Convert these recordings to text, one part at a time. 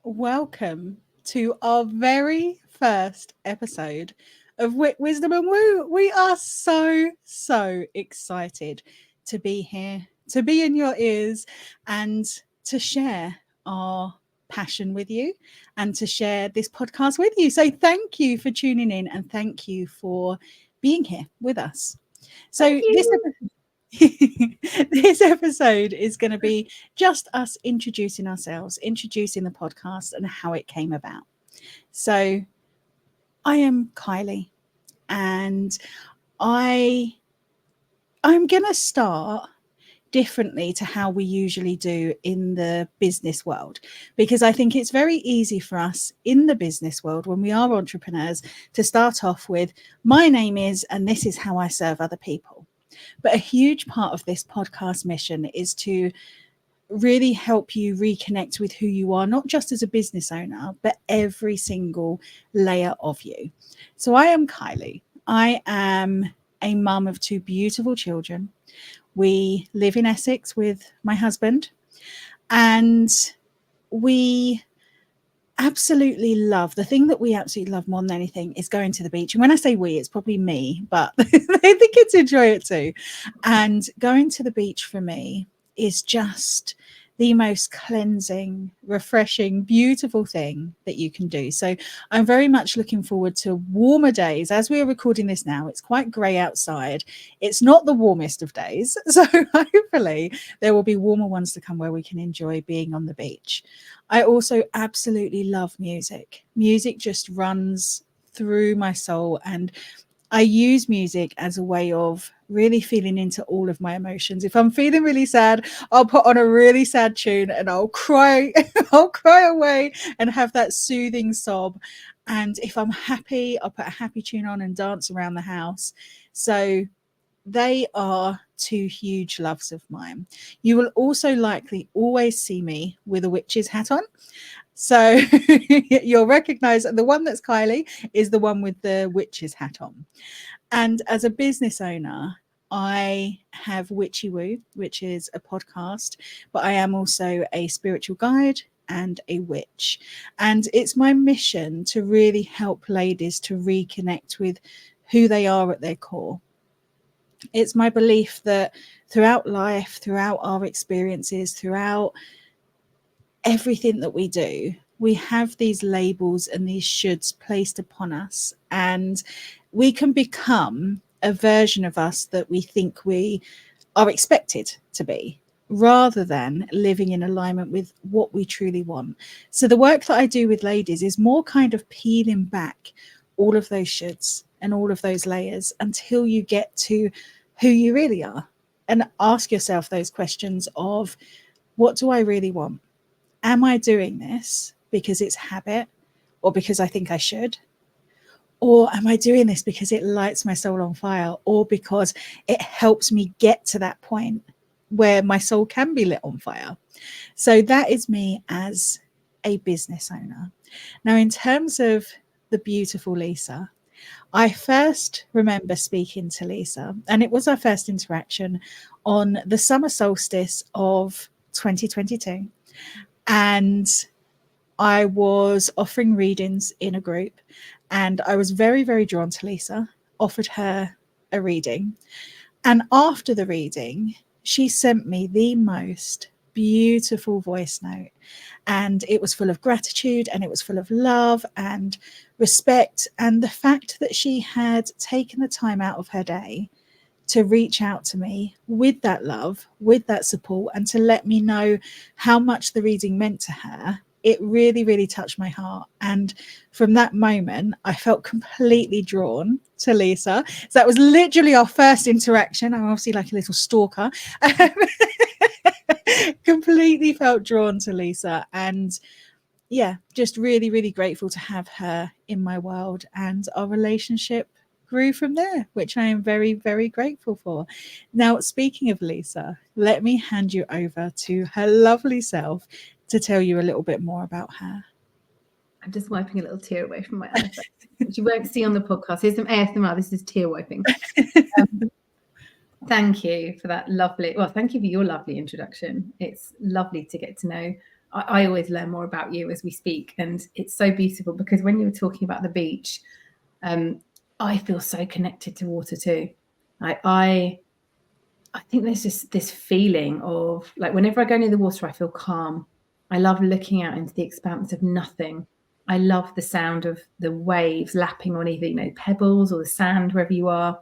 welcome to our very first episode of Wit, Wisdom and Woo. We are so excited to be here, to be in your ears, and to share our passion with you and to share this podcast with you. So, thank you for tuning in and thank you for being here with us. Thank So, this you. this episode is going to be just us introducing ourselves, introducing the podcast and how it came about. So, I am Kylie and I I'm going to start differently to how we usually do in the business world, because I think it's very easy for us in the business world when we are entrepreneurs to start off with my name is and this is how I serve other people. But a huge part of this podcast mission is to really help you reconnect with who you are, not just as a business owner, but every single layer of you. So I am Kylie. I am a mum of two beautiful children. We live in Essex with my husband, and we absolutely love the thing that we absolutely love more than anything is going to the beach. And when I say we, it's probably me, but I think the kids enjoy it too. And going to the beach for me is just the most cleansing, refreshing, beautiful thing that you can do. So I'm very much looking forward to warmer days. As we are recording this now, it's quite grey outside. It's not the warmest of days. So hopefully there will be warmer ones to come where we can enjoy being on the beach. I also absolutely love music. Music just runs through my soul, and I use music as a way of really feeling into all of my emotions. If I'm feeling really sad, I'll put on a really sad tune and I'll cry, I'll cry away and have that soothing sob. And if I'm happy, I'll put a happy tune on and dance around the house. So they are two huge loves of mine. You will also likely always see me with a witch's hat on. So you'll recognize the one that's Kylie is the one with the witch's hat on. And as a business owner, I have Witchy Woo, which is a podcast, but I am also a spiritual guide and a witch. And it's my mission to really help ladies to reconnect with who they are at their core. It's my belief that throughout life, throughout our experiences, throughout everything that we do, we have these labels and these shoulds placed upon us, and we can become a version of us that we think we are expected to be, rather than living in alignment with what we truly want. So the work that I do with ladies is more kind of peeling back all of those shoulds and all of those layers until you get to who you really are, and ask yourself those questions of, what do I really want? Am I doing this because it's habit or because I think I should? Or am I doing this because it lights my soul on fire or because it helps me get to that point where my soul can be lit on fire? So that is me as a business owner. Now, in terms of the beautiful Lisa, I first remember speaking to Lisa, and it was our first interaction on the summer solstice of 2022. And I was offering readings in a group, and I was very drawn to Lisa, offered her a reading. And after the reading, she sent me the most beautiful voice note. And it was full of gratitude and it was full of love and respect. And the fact that she had taken the time out of her day to reach out to me with that love, with that support, and to let me know how much the reading meant to her, it really touched my heart. And from that moment, I felt completely drawn to Lisa. So that was literally our first interaction. I'm obviously like a little stalker. Completely felt drawn to Lisa. And yeah, just really grateful to have her in my world. And our relationship grew from there, which I am very grateful for. Now, speaking of Lisa, let me hand you over to her lovely self to tell you a little bit more about her. I'm just wiping a little tear away from my eye, which you won't see on the podcast. Here's some ASMR. This is tear wiping. Thank you for that lovely. Well, thank you for your lovely introduction. It's lovely to get to know I always learn more about you as we speak, and it's so beautiful because when you were talking about the beach, I feel so connected to water too. I think there's just this feeling of like whenever I go near the water, I feel calm. I love looking out into the expanse of nothing. I love the sound of the waves lapping on either, pebbles or the sand wherever you are.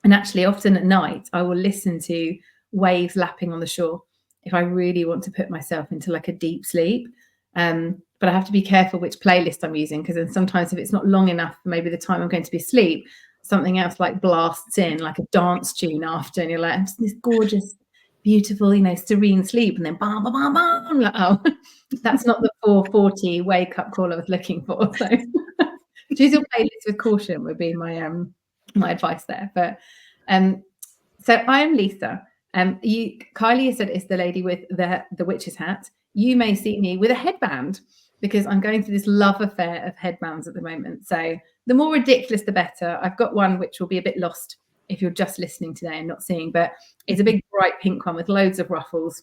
And actually, often at night, I will listen to waves lapping on the shore if I really want to put myself into like a deep sleep. But I have to be careful which playlist I'm using, because then sometimes if it's not long enough for maybe the time I'm going to be asleep, something else like blasts in, like a dance tune after, and you're like, I'm just this gorgeous, beautiful, serene sleep, and then bam, bam, bam, bam. I'm like, oh, that's not the 4:40 wake up call I was looking for. So choose your playlist with caution would be my advice there. But so I am Lisa. Kylie said is the lady with the witch's hat. You may see me with a headband because I'm going through this love affair of headbands at the moment. So the more ridiculous, the better. I've got one which will be a bit lost if you're just listening today and not seeing, but it's a big bright pink one with loads of ruffles.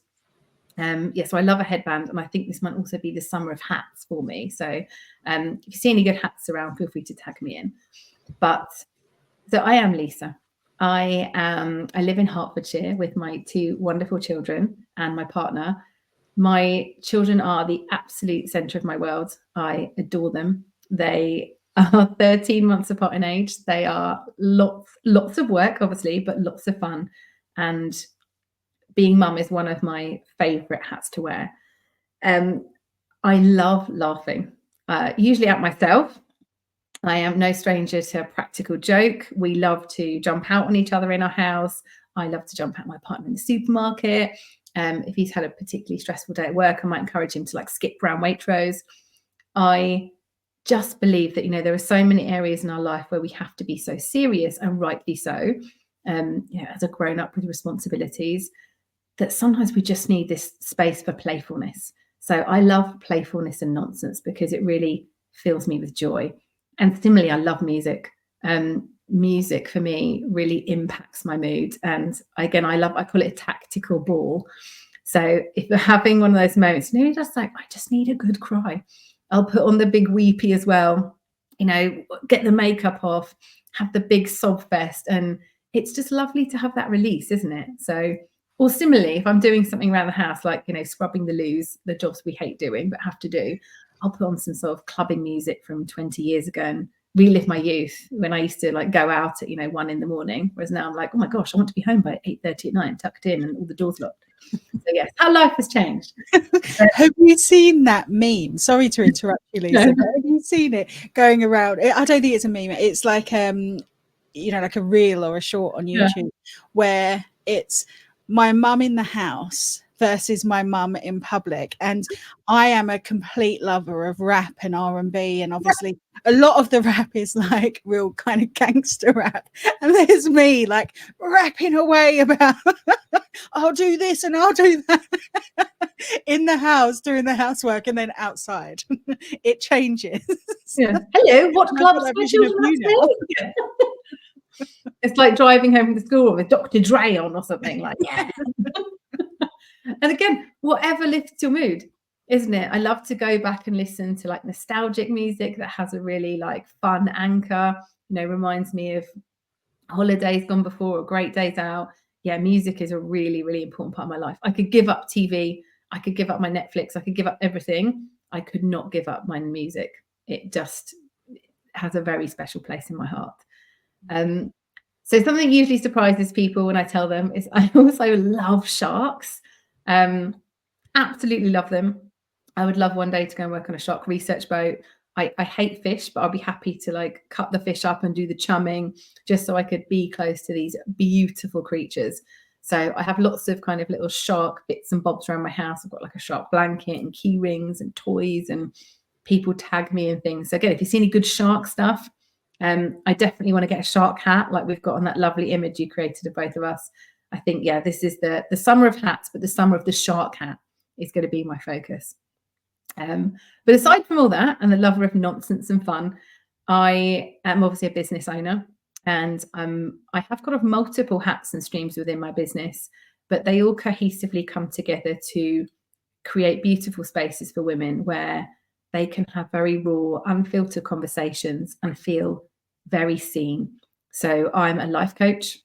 So I love a headband, and I think this might also be the summer of hats for me. So if you see any good hats around, feel free to tag me in. But so I am Lisa. I live in Hertfordshire with my 2 wonderful children and my partner. My children are the absolute centre of my world. I adore them. They are 13 months apart in age. They are lots of work, obviously, but lots of fun. And being mum is one of my favourite hats to wear. I love laughing, usually at myself. I am no stranger to a practical joke. We love to jump out on each other in our house. I love to jump out my partner in the supermarket. If he's had a particularly stressful day at work, I might encourage him to like skip round Waitrose. I just believe that, there are so many areas in our life where we have to be so serious, and rightly so, as a grown up with responsibilities, that sometimes we just need this space for playfulness. So I love playfulness and nonsense because it really fills me with joy. And similarly, I love music. Music for me really impacts my mood. And again, I call it a tactical ball. So if you're having one of those moments, just like, I just need a good cry, I'll put on the big weepy as well, get the makeup off, have the big sob fest. And it's just lovely to have that release, isn't it? So, or similarly, if I'm doing something around the house, like, scrubbing the loos, the jobs we hate doing but have to do, I'll put on some sort of clubbing music from 20 years ago and relive my youth when I used to like go out at 1 a.m, whereas now I'm like, oh my gosh, I want to be home by 8:30 at night, tucked in and all the doors locked. So yes, how life has changed. Have you seen that meme? Sorry to interrupt you, Lisa. No. But have you seen it going around? I don't think it's a meme. It's like like a reel or a short on YouTube, where it's my mum in the house versus my mum in public. And I am a complete lover of rap and R&B, and obviously a lot of the rap is like real kind of gangster rap, and there's me like rapping away about I'll do this and I'll do that in the house doing the housework, and then outside it changes. Hello, what clubs my children at? It's like driving home from the school with Dr. Dre on or something like that. And again, whatever lifts your mood, isn't it? I love to go back and listen to like nostalgic music that has a really like fun anchor, reminds me of holidays gone before or great days out. Yeah, music is a really, really important part of my life. I could give up TV, I could give up my Netflix, I could give up everything. I could not give up my music. It just has a very special place in my heart. So something that usually surprises people when I tell them is I also love sharks. Absolutely love them. I would love one day to go and work on a shark research boat. I hate fish, but I'll be happy to like cut the fish up and do the chumming just so I could be close to these beautiful creatures. So I have lots of kind of little shark bits and bobs around my house. I've got like a shark blanket and key rings and toys, and people tag me and things. So again, if you see any good shark stuff, I definitely want to get a shark hat like we've got on that lovely image you created of both of us. I think, this is the summer of hats, but the summer of the shark hat is going to be my focus. But aside from all that and the lover of nonsense and fun, I am obviously a business owner, and I have kind of multiple hats and streams within my business, but they all cohesively come together to create beautiful spaces for women where they can have very raw, unfiltered conversations and feel very seen. So I'm a life coach.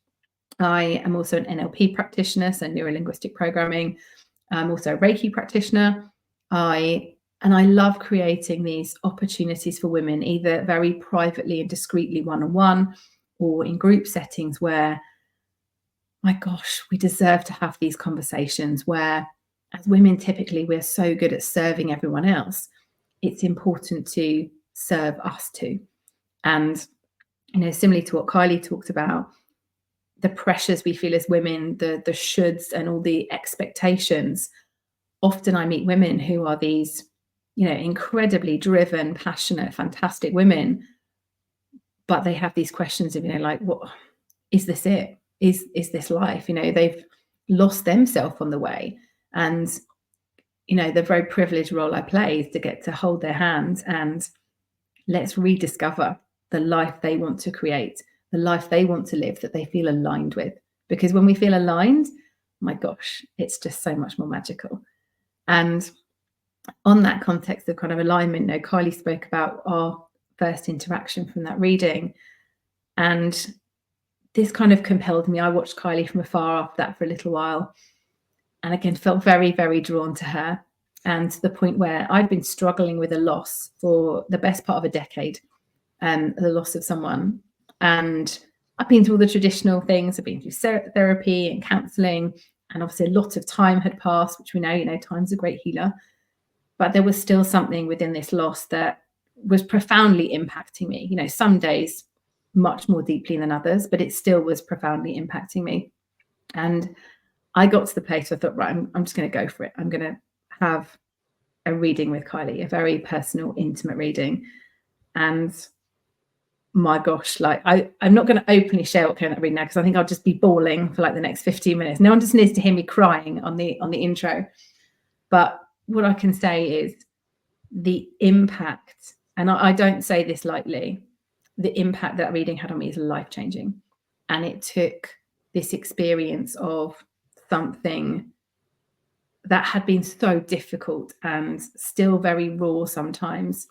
I am also an NLP practitioner, so neuro-linguistic programming. I'm also a Reiki practitioner. I love creating these opportunities for women, either very privately and discreetly one-on-one, or in group settings where, my gosh, we deserve to have these conversations where, as women, typically we're so good at serving everyone else. It's important to serve us too. And, similarly to what Kylie talked about, the pressures we feel as women, the shoulds and all the expectations. Often I meet women who are these, incredibly driven, passionate, fantastic women, but they have these questions of, like, what is this? Is this life? They've lost themselves on the way. And, the very privileged role I play is to get to hold their hands and let's rediscover the life they want to create, the life they want to live, that they feel aligned with. Because when we feel aligned, my gosh, it's just so much more magical. And on that context of kind of alignment, Kylie spoke about our first interaction from that reading. And this kind of compelled me. I watched Kylie from afar after that for a little while. And again, felt very, very drawn to her. And to the point where I'd been struggling with a loss for the best part of a decade, the loss of someone. And I've been through all the traditional things. I've been through therapy and counselling. And obviously a lot of time had passed, which we know, time's a great healer. But there was still something within this loss that was profoundly impacting me. Some days much more deeply than others, but it still was profoundly impacting me. And I got to the place where I thought, right, I'm just going to go for it. I'm going to have a reading with Kylie, a very personal, intimate reading. And my gosh, like I'm not going to openly share what came out of that reading now, because I think I'll just be bawling for like the next 15 minutes. No one just needs to hear me crying on the intro. But what I can say is the impact, and I don't say this lightly, the impact that reading had on me is life-changing. And it took this experience of something that had been so difficult and still very raw sometimes,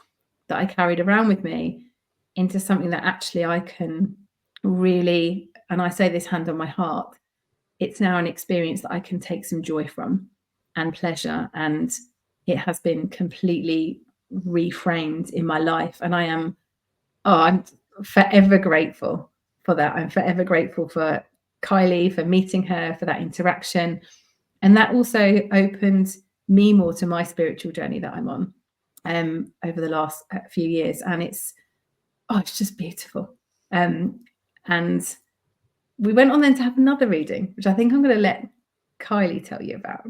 that I carried around with me, into something that actually I can really, and I say this hand on my heart, it's now an experience that I can take some joy from and pleasure. And it has been completely reframed in my life. And I'm forever grateful for that. I'm forever grateful for Kylie, for meeting her, for that interaction. And that also opened me more to my spiritual journey that I'm on over the last few years. And it's just beautiful. And we went on then to have another reading, which I think I'm going to let Kylie tell you about.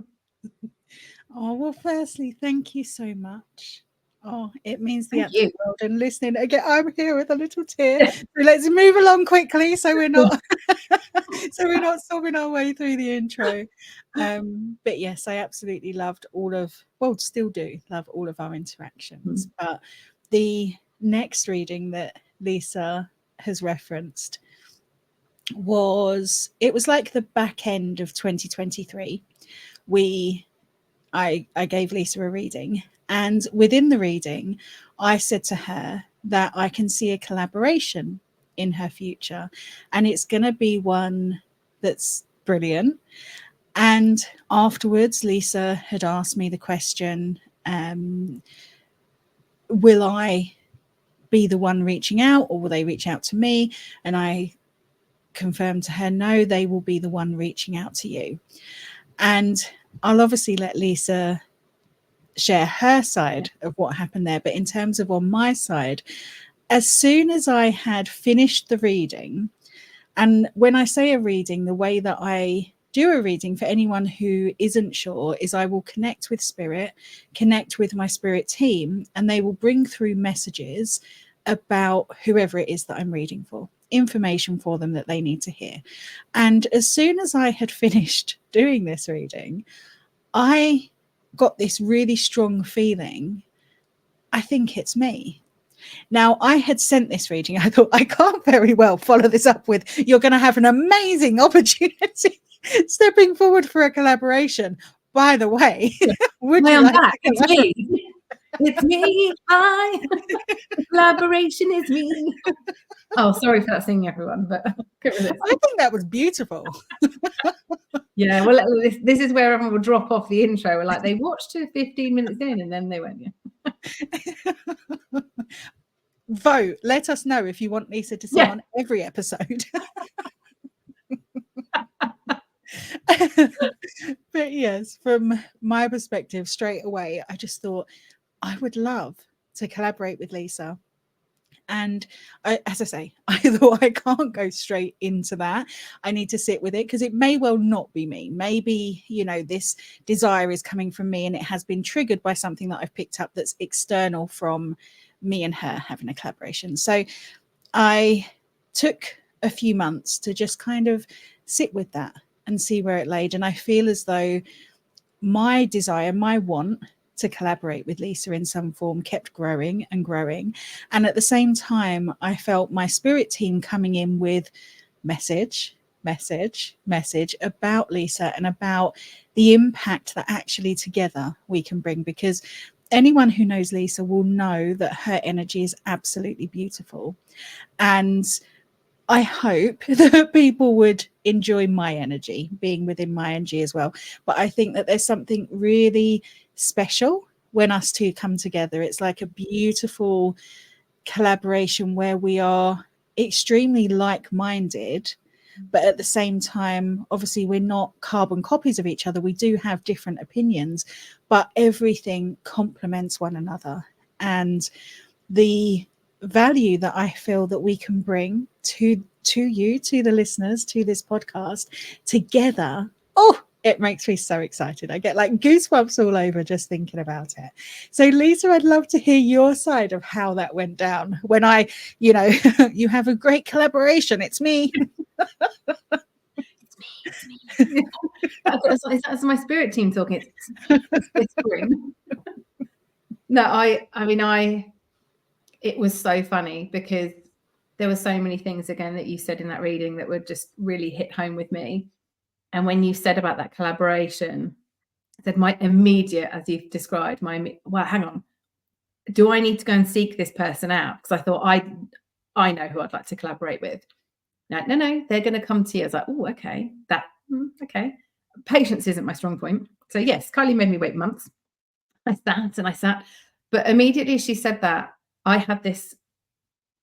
Oh, well, firstly, thank you so much. Oh, it means the absolute world. And listening again, I'm here with a little tear. So let's move along quickly, so we're not sobbing our way through the intro. But yes, I absolutely loved still do love all of our interactions. But the next reading that Lisa has referenced was like the back end of 2023. I gave Lisa a reading, and within the reading, I said to her that I can see a collaboration in her future, and it's going to be one that's brilliant. And afterwards, Lisa had asked me the question, will I be the one reaching out, or will they reach out to me? And I confirmed to her, no, they will be the one reaching out to you. And I'll obviously let Lisa share her side of what happened there. But in terms of on my side, as soon as I had finished the reading, and when I say a reading, the way that I do a reading for anyone who isn't sure is I will connect with spirit, connect with my spirit team, and they will bring through messages about whoever it is that I'm reading for, information for them that they need to hear. And as soon as I had finished doing this reading, I got this really strong feeling, I think it's me. Now, I had sent this reading. I thought, I can't very well follow this up with, you're going to have an amazing opportunity stepping forward for a collaboration. By the way, would Hi, you I'm like back. to It's me. It's me. Hi. Collaboration is me. Oh, sorry for that singing, everyone, but get rid of this. I think that was beautiful. Yeah, well, this is where everyone will drop off the intro. We're like, they watched to 15 minutes in and then they went, yeah. Vote. Let us know if you want Lisa to sing on every episode. But yes, from my perspective, straight away, I just thought I would love to collaborate with Lisa. And as I say, I thought I can't go straight into that. I need to sit with it because it may well not be me. Maybe, this desire is coming from me and it has been triggered by something that I've picked up that's external from me and her having a collaboration. So I took a few months to just kind of sit with that and see where it laid. And I feel as though my desire, my want to collaborate with Lisa in some form kept growing and growing. And at the same time, I felt my spirit team coming in with message about Lisa and about the impact that actually together we can bring. Because anyone who knows Lisa will know that her energy is absolutely beautiful. And I hope that people would enjoy my energy, being within my energy as well. But I think that there's something really special when us two come together. It's like a beautiful collaboration where we are extremely like-minded, but at the same time, obviously, we're not carbon copies of each other. We do have different opinions, but everything complements one another. And the value that I feel that we can bring to you, to the listeners, to this podcast together. Oh, it makes me so excited. I get like goosebumps all over just thinking about it. So Lisa, I'd love to hear your side of how that went down when you have a great collaboration. It's me. It's me. That's my spirit team talking. It's whispering. No, it was so funny because there were so many things again that you said in that reading that would just really hit home with me. And when you said about that collaboration, I said my immediate, as you've described, well, hang on, do I need to go and seek this person out? Because I thought I know who I'd like to collaborate with. No, they're going to come to you. I was like, oh, okay, okay. Patience isn't my strong point. So yes, Kylie made me wait months. I sat, but immediately she said that, I had this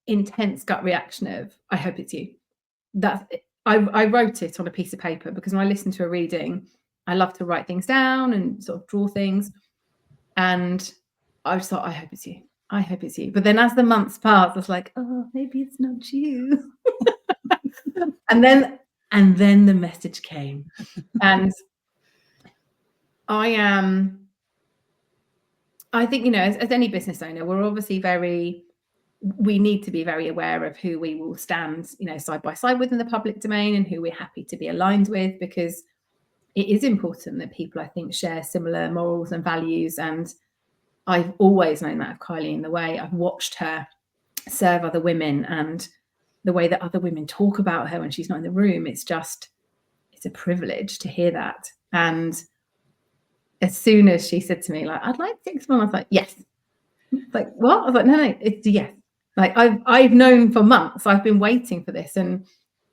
intense gut reaction of, I hope it's you. I wrote it on a piece of paper because when I listen to a reading, I love to write things down and sort of draw things. And I just thought, I hope it's you. I hope it's you. But then as the months passed, I was like, oh, maybe it's not you. and then the message came. And I think, as any business owner, we're obviously we need to be very aware of who we will stand, side by side with in the public domain and who we're happy to be aligned with, because it is important that people, I think, share similar morals and values. And I've always known that of Kylie in the way I've watched her serve other women and the way that other women talk about her when she's not in the room. It's a privilege to hear that. And as soon as she said to me, like, I'd like 6 months, I was like, yes. Like, what? I was like, no, it's yes. Like I've known for months, I've been waiting for this. And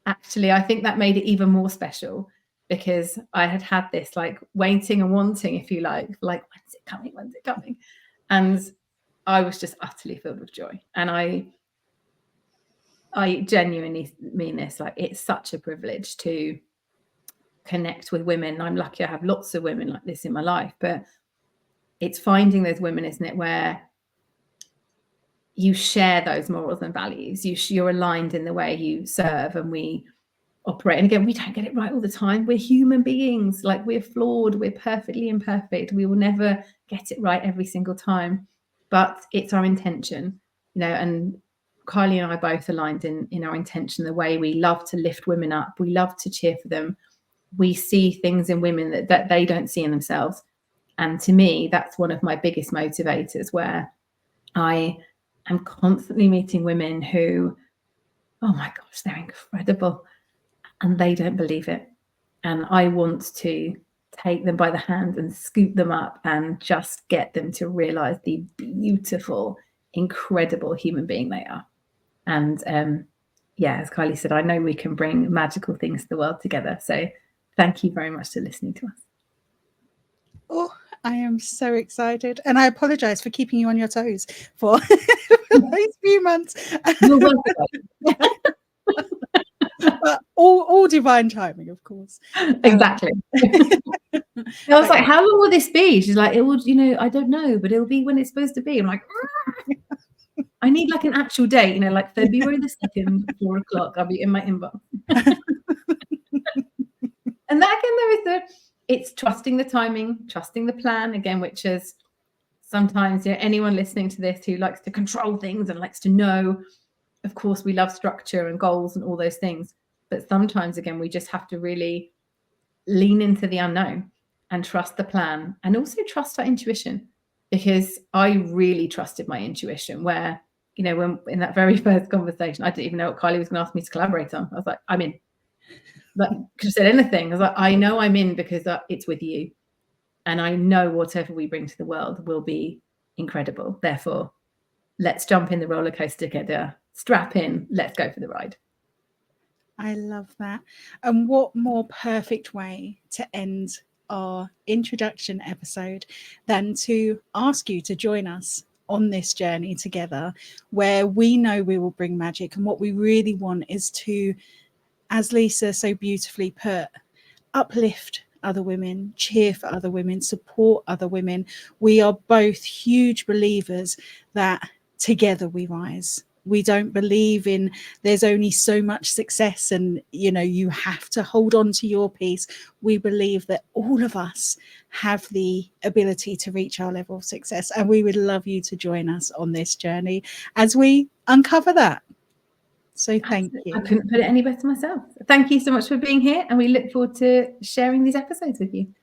actually, I think that made it even more special because I had this like waiting and wanting, if you like, when's it coming? When's it coming? And I was just utterly filled with joy. And I genuinely mean this, like, it's such a privilege to connect with women. I'm lucky I have lots of women like this in my life, but it's finding those women, isn't it, where you share those morals and values. You're aligned in the way you serve and we operate. And again, we don't get it right all the time. We're human beings. Like, we're flawed. We're perfectly imperfect. We will never get it right every single time. But it's our intention, and Kylie and I both aligned in our intention, the way we love to lift women up. We love to cheer for them. We see things in women that they don't see in themselves. And to me, that's one of my biggest motivators, where I am constantly meeting women who, oh my gosh, they're incredible and they don't believe it. And I want to take them by the hand and scoop them up and just get them to realize the beautiful, incredible human being they are. And yeah, as Kylie said, I know we can bring magical things to the world together. So thank you very much for listening to us. Oh, I am so excited. And I apologize for keeping you on your toes for those few months. You're welcome. But all divine timing, of course. Exactly. I was like, how long will this be? She's like, it would, I don't know, but it'll be when it's supposed to be. I'm like, I need like an actual date, like February the 2nd, 4 o'clock. I'll be in my inbox. And that again, there is it's trusting the timing, trusting the plan again, which is sometimes, anyone listening to this who likes to control things and likes to know, of course, we love structure and goals and all those things. But sometimes, again, we just have to really lean into the unknown and trust the plan, and also trust our intuition, because I really trusted my intuition where, when in that very first conversation, I didn't even know what Kylie was going to ask me to collaborate on. I was like, I'm in. But could have said anything. I was like, I know I'm in because it's with you. And I know whatever we bring to the world will be incredible. Therefore, let's jump in the roller coaster together, strap in, let's go for the ride. I love that. And what more perfect way to end our introduction episode than to ask you to join us on this journey together, where we know we will bring magic. And what we really want is to, as Lisa so beautifully put, uplift other women, cheer for other women, support other women. We are both huge believers that together we rise. We don't believe in there's only so much success and, you have to hold on to your piece. We believe that all of us have the ability to reach our level of success. And we would love you to join us on this journey as we uncover that. So thank you. I couldn't put it any better myself. Thank you so much for being here, and we look forward to sharing these episodes with you.